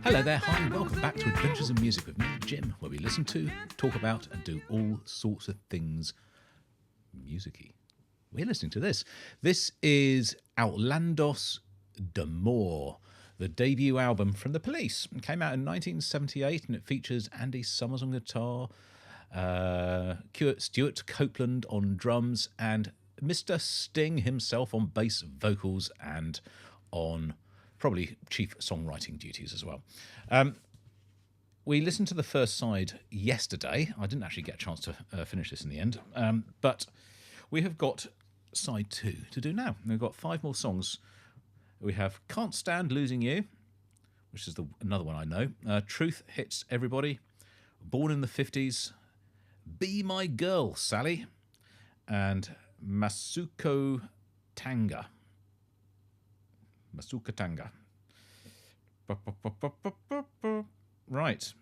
Hello there, hi, and welcome back to Adventures in Music with me, Jim, where we listen to, talk about, and do all sorts of things music-y. We're listening to this. This is Outlandos d'Amour, the debut album from The Police. It came out in 1978 and it features Andy Summers on guitar, Stuart Copeland on drums, and Mr. Sting himself on bass vocals and on probably chief songwriting duties as well. We listened to the first side yesterday. I didn't actually get a chance to finish this in the end, but we have got side 2 to do now. We've got 5 more songs. We have Can't Stand Losing You, which is another one I know. Truth Hits Everybody, Born in the 50s, Be My Girl, Sally, and Masuko Tanga. Right.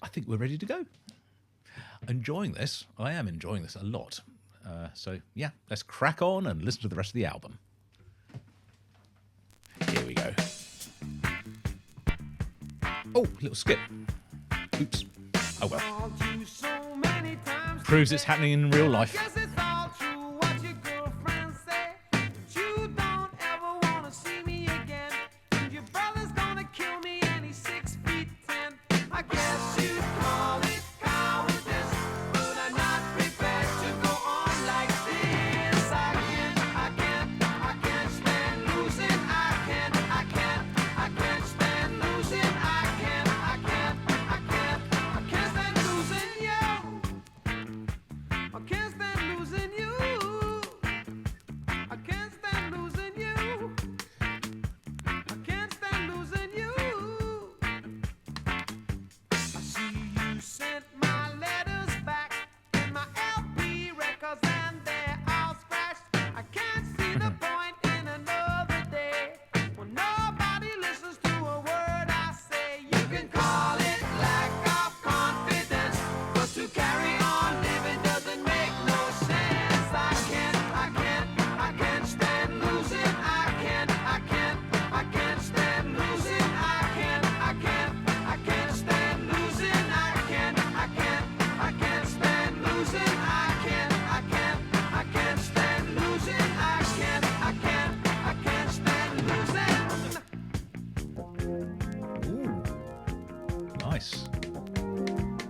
I think we're ready to go. Enjoying this. I am enjoying this a lot. So, yeah, let's crack on and listen to the rest of the album. Here we go. Oh, little skip. Oops. Oh well. Proves it's happening in real life.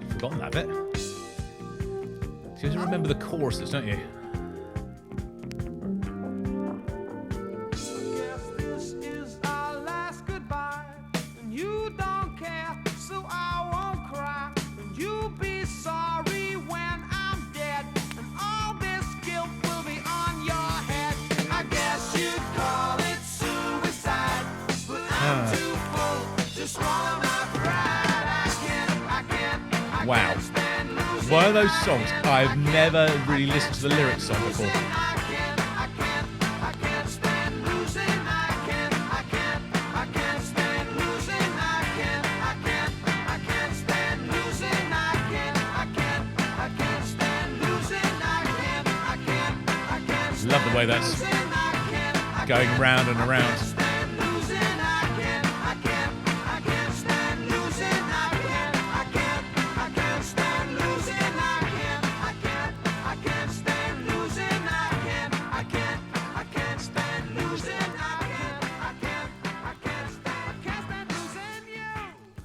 Forgotten that bit. You have to remember the choruses, don't you? This is our last goodbye, and you don't care, so I won't cry. And you'll be sorry when I'm dead, and all this guilt will be on your head. I guess you'd call it suicide, but I'm too full to swallow my pride. Wow. One of those songs I've never really listened to the lyrics on before. Love the way that's going round and around.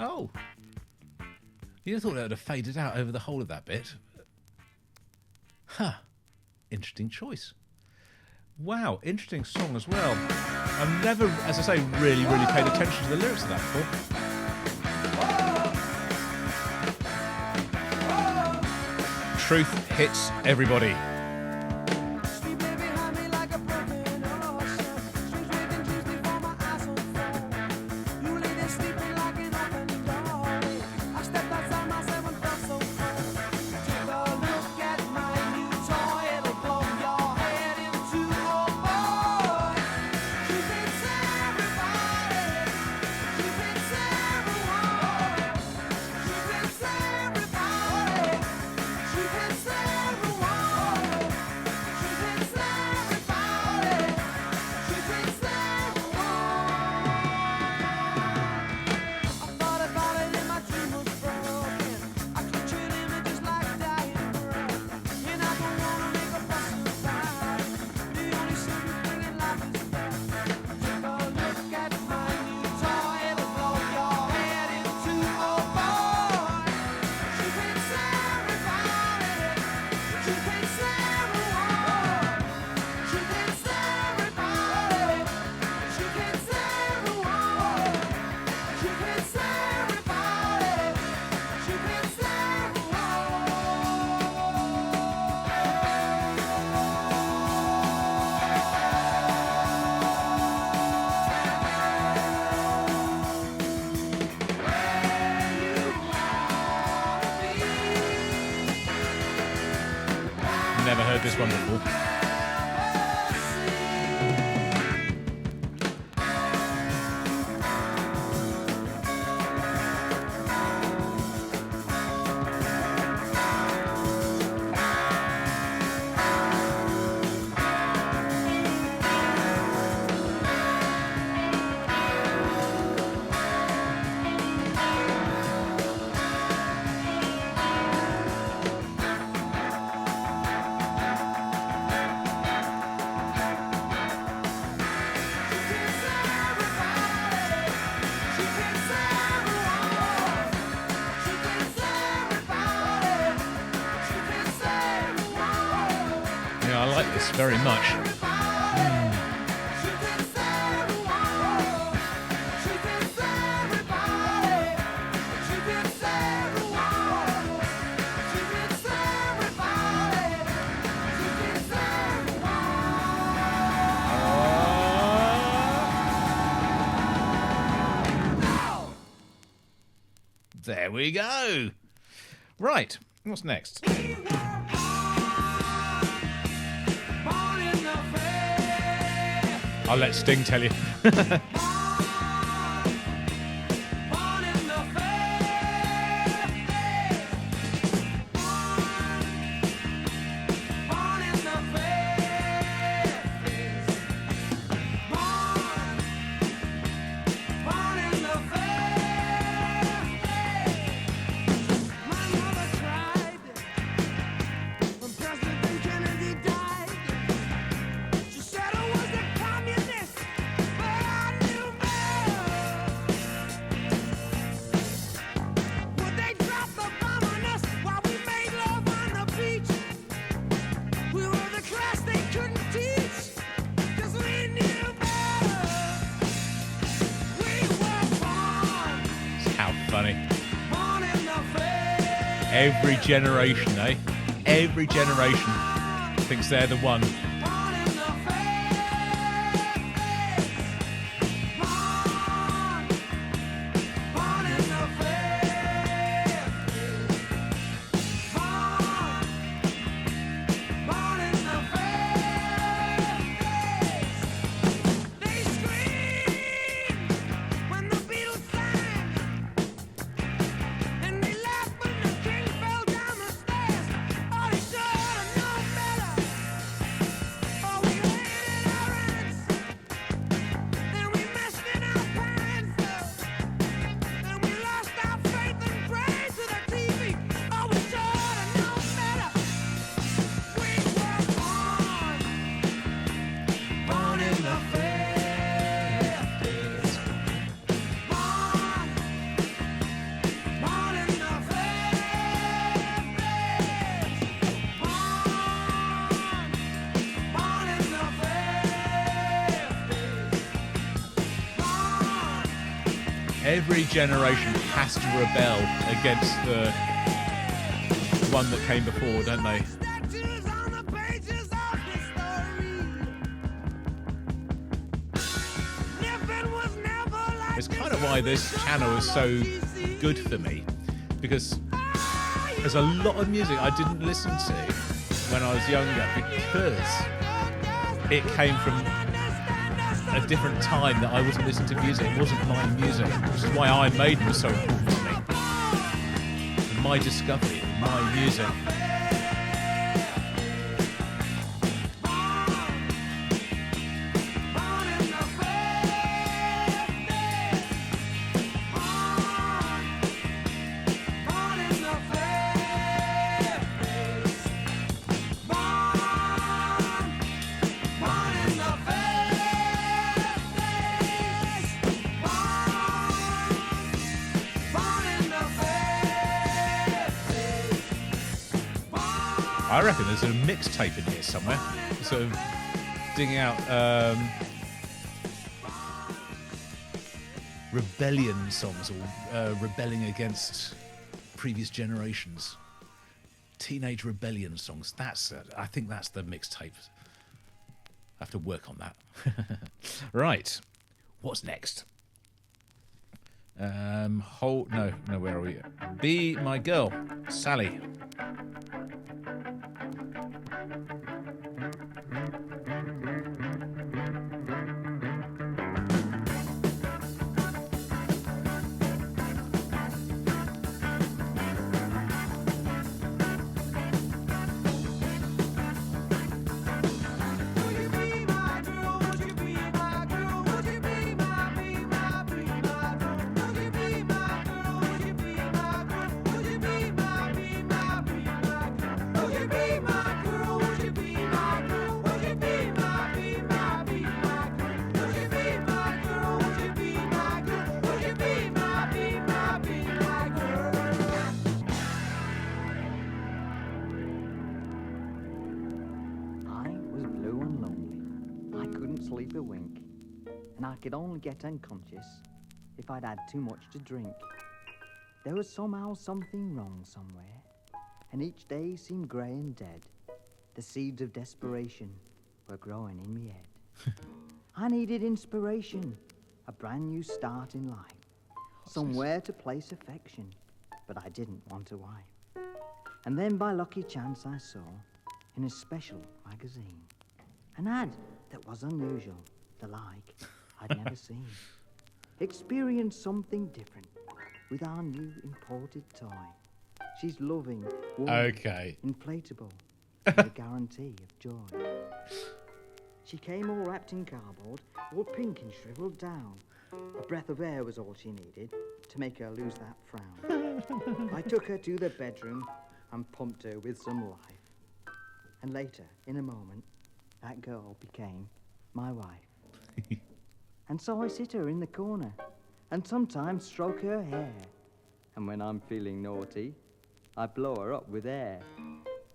Oh, you'd have thought that would have faded out over the whole of that bit. Huh. Interesting choice. Wow, interesting song as well. I've never, as I say, really paid attention to the lyrics of that before. Truth Hits Everybody. heard this one before. I like this very much. There we go. Right, what's next? I'll let Sting tell you. Every generation, eh? Every generation thinks they're the one. Every generation has to rebel against the one that came before, don't they? It's kind of why this channel is so good for me, because there's a lot of music I didn't listen to when I was younger because it came from a different time that I wasn't listening to music. It wasn't my music, which is why Iron Maiden was so important to me. And my discovery of my music. I reckon there's a mixtape in here somewhere, sort of digging out rebellion songs or rebelling against previous generations. Teenage rebellion songs. I think that's the mixtape. I have to work on that. Right. What's next? No, where are we? Be My Girl, Sally. Sleep a wink, and I could only get unconscious if I'd had too much to drink. There was somehow something wrong somewhere, and each day seemed grey and dead. The seeds of desperation were growing in me head. I needed inspiration, a brand new start in life, somewhere to place affection, but I didn't want a wife. And then by lucky chance I saw, in a special magazine, an ad that was unusual, the like I'd never seen. Experience something different with our new imported toy. She's loving, warm, inflatable, with a guarantee of joy. She came all wrapped in cardboard, all pink and shriveled down. A breath of air was all she needed to make her lose that frown. I took her to the bedroom and pumped her with some life. And later, in a moment, that girl became my wife. And so I sit her in the corner and sometimes stroke her hair. And when I'm feeling naughty, I blow her up with air.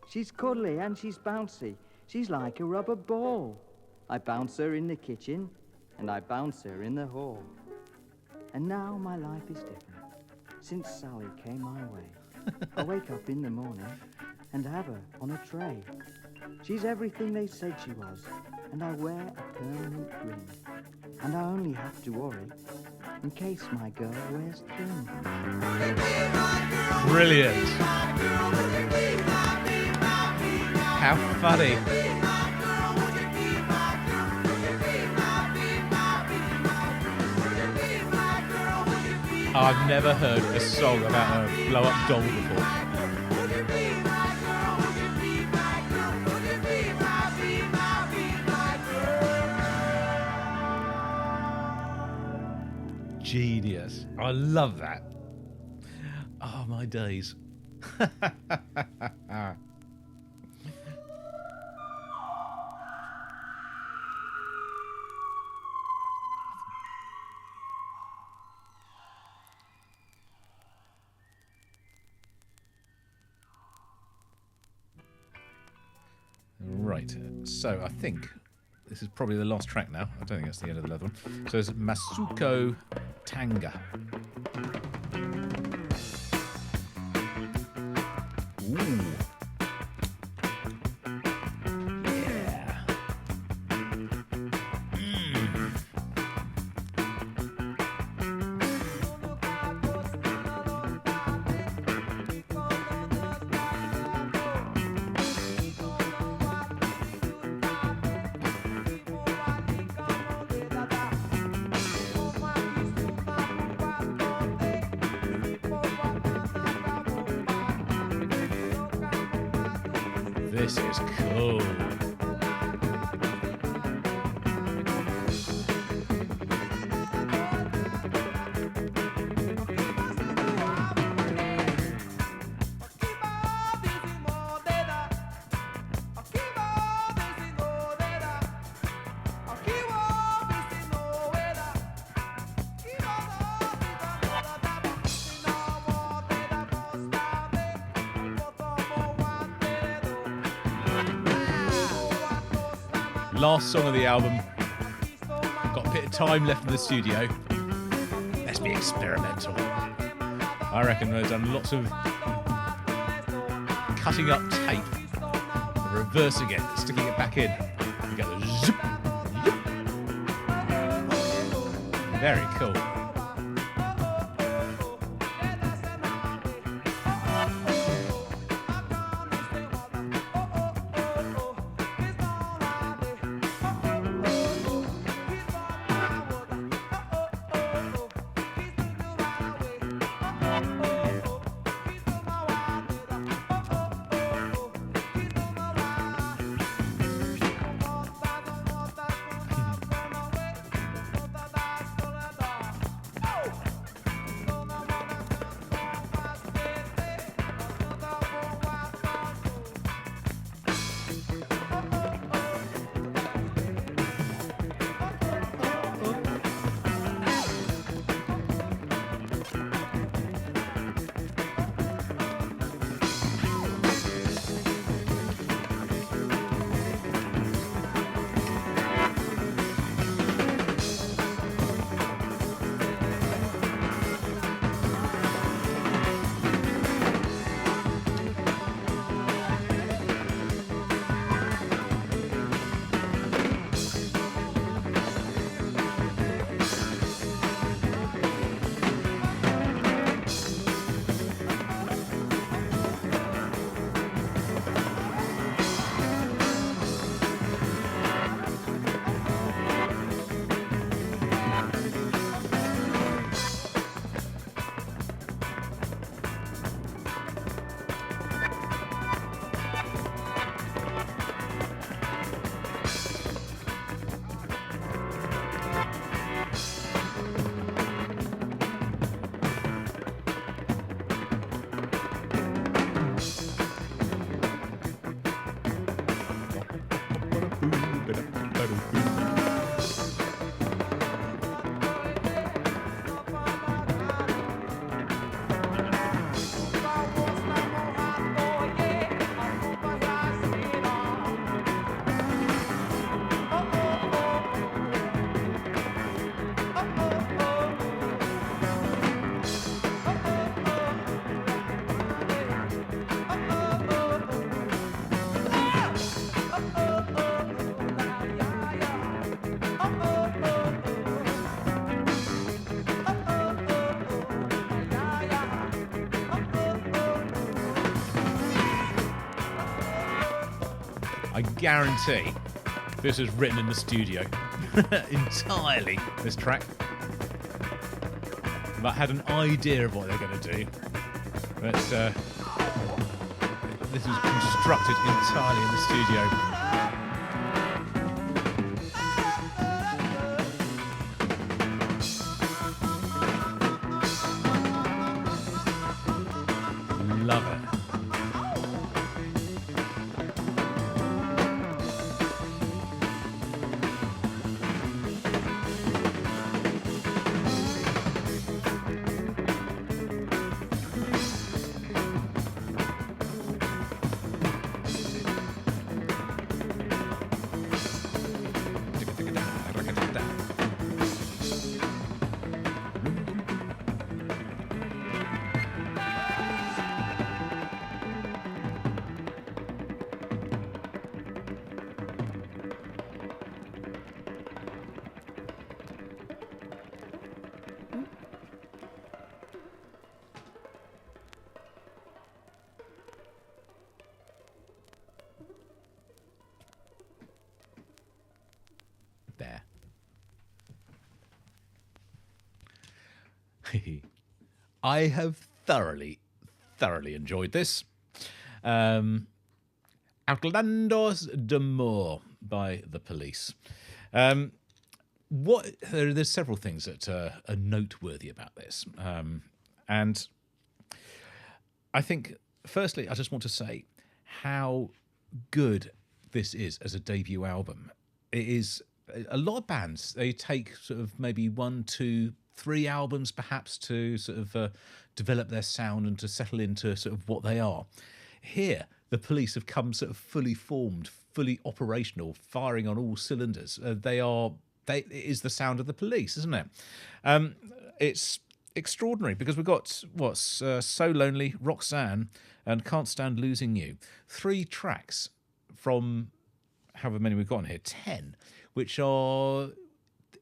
She's cuddly and she's bouncy. She's like a rubber ball. I bounce her in the kitchen and I bounce her in the hall. And now my life is different since Sally came my way. I wake up in the morning and have her on a tray. She's everything they said she was, and I wear a permanent grin. And I only have to worry in case my girl wears thin. Brilliant. How funny. I've never heard a song about a blow-up doll before. Genius. I love that. Oh, my days. Right, so I think this is probably the last track now. I don't think that's the end of the other one. So it's Masuko Tanga. Ooh. Yeah. This is cool. Last song of the album. Got a bit of time left in the studio. Let's be experimental. I reckon they've done lots of cutting up tape, reversing it, sticking it back in. You get the zip, zip. Very cool. I guarantee this was written in the studio entirely, this track. I had an idea of what they were going to do, but this was constructed entirely in the studio. Love it. There. I have thoroughly enjoyed this. Outlandos d'Amour by The Police. There's several things that are noteworthy about this. And I think, firstly, I just want to say how good this is as a debut album. It is a lot of bands, they take sort of maybe 1, 2, 3 albums perhaps to sort of develop their sound and to settle into sort of what they are. Here, The Police have come sort of fully formed, fully operational, firing on all cylinders. It is the sound of The Police, isn't it? It's extraordinary because we've got So Lonely, Roxanne, and Can't Stand Losing You. 3 tracks from however many we've got on here, 10, which are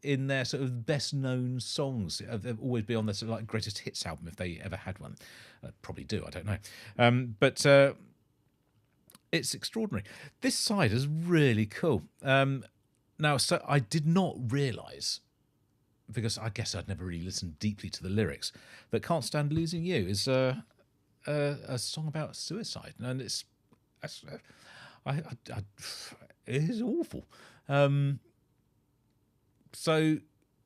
in their sort of best known songs. They'll always be on their sort of like greatest hits album if they ever had one. Probably do, I don't know. But it's extraordinary. This side is really cool. Now, so I did not realise, because I guess I'd never really listened deeply to the lyrics, that Can't Stand Losing You is a song about suicide. And it is awful. So,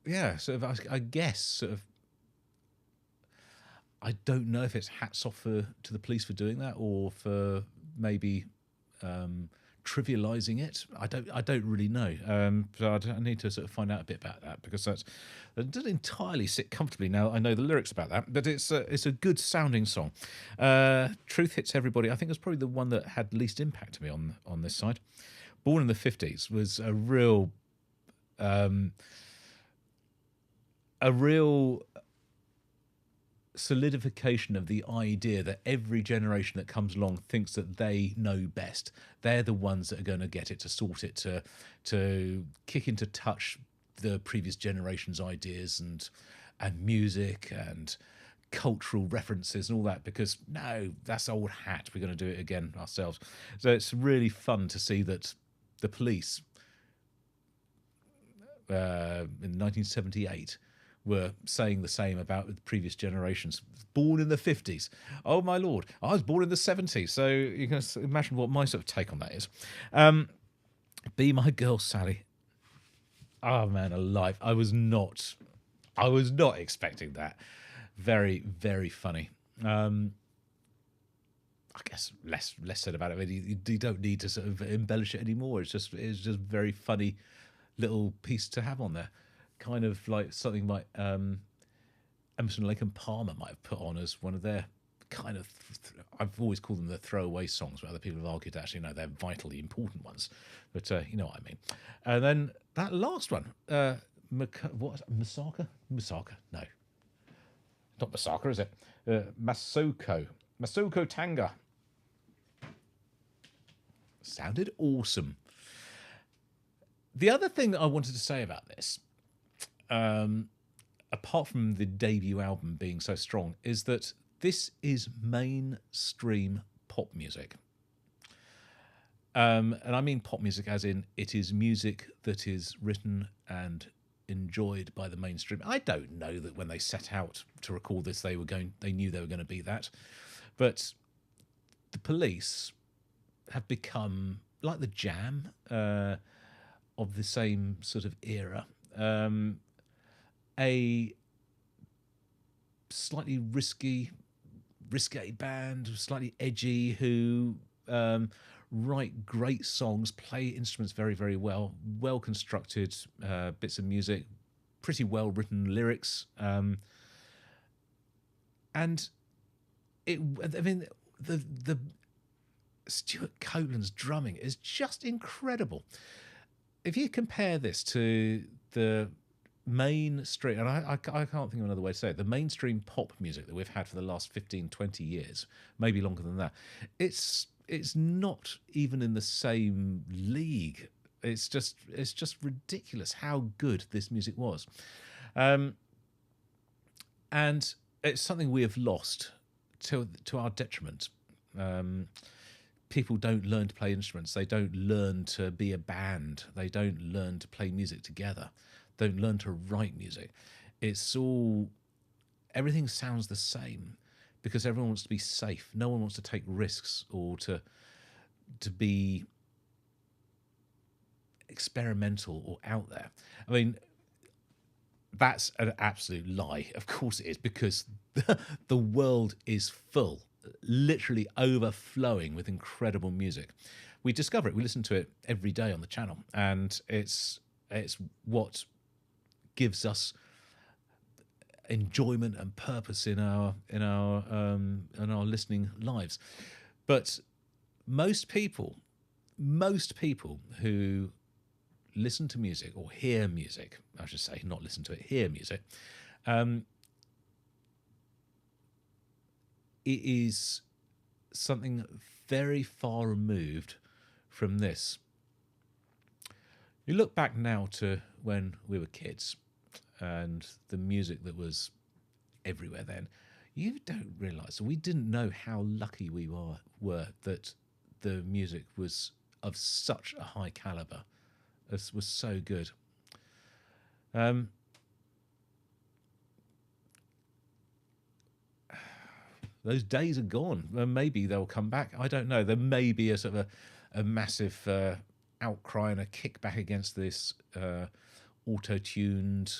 yeah, sort of, I guess, sort of, I don't know if it's hats off to the Police for doing that or for maybe trivialising it. I don't really know. So I need to sort of find out a bit about that, because that doesn't entirely sit comfortably. Now I know the lyrics about that, but it's a good sounding song. Truth Hits Everybody, I think, was probably the one that had least impact to me on this side. Born in the 50s was a real solidification of the idea that every generation that comes along thinks that they know best. They're the ones that are going to get it, to sort it, to kick into touch the previous generation's ideas and music and cultural references and all that, because no, that's old hat. We're going to do it again ourselves. So it's really fun to see that the Police in 1978 were saying the same about the previous generations. Born in the 50s. Oh, my Lord. I was born in the 70s. So you can imagine what my sort of take on that is. Be My Girl, Sally. Oh, man, alive. I was not expecting that. Very, very funny. I guess less said about it. You don't need to sort of embellish it anymore. It's just very funny little piece to have on there. Kind of like something like Emerson, Lake and Palmer might have put on as one of their kind of, I've always called them the throwaway songs, but other people have argued actually no, they're vitally important ones. But you know what I mean. And then that last one, Masuko? No, not Masuko, is it? Masuko Tanga. Sounded awesome. The other thing that I wanted to say about this, apart from the debut album being so strong, is that this is mainstream pop music. And I mean pop music as in it is music that is written and enjoyed by the mainstream. I don't know that when they set out to record this they knew they were going to be that. But the Police have become like the Jam of the same sort of era. A slightly risque band, slightly edgy, who write great songs, play instruments very, very well, well constructed bits of music, pretty well written lyrics, and the Stuart Copeland's drumming is just incredible. If you compare this to the mainstream, and I can't think of another way to say it, the mainstream pop music that we've had for the last 15, 20 years, maybe longer than that, it's not even in the same league. It's just ridiculous how good this music was. And it's something we have lost to our detriment. People don't learn to play instruments. They don't learn to be a band. They don't learn to play music together. Don't learn to write music. Everything sounds the same because everyone wants to be safe. No one wants to take risks or to be experimental or out there. I mean, that's an absolute lie. Of course it is, because the world is full, literally overflowing with incredible music. We discover it. We listen to it every day on the channel, and it's what gives us enjoyment and purpose in our listening lives. But most people who listen to music or hear music, I should say, not listen to it, hear music, it is something very far removed from this. You look back now to when we were kids and the music that was everywhere then, you don't realise, we didn't know how lucky we were that the music was of such a high calibre. It was so good. Those days are gone. Maybe they'll come back. I don't know. There may be a sort of a massive outcry and a kickback against this auto-tuned,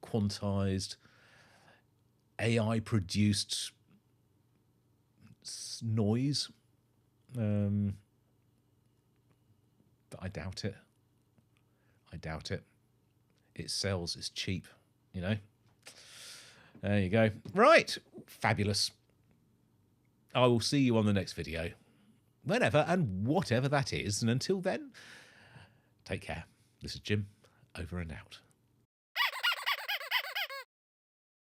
quantized, AI-produced noise. But I doubt it. It sells, it's cheap, you know. There you go. Right, fabulous. I will see you on the next video, whenever and whatever that is. And until then, take care. This is Jim, over and out.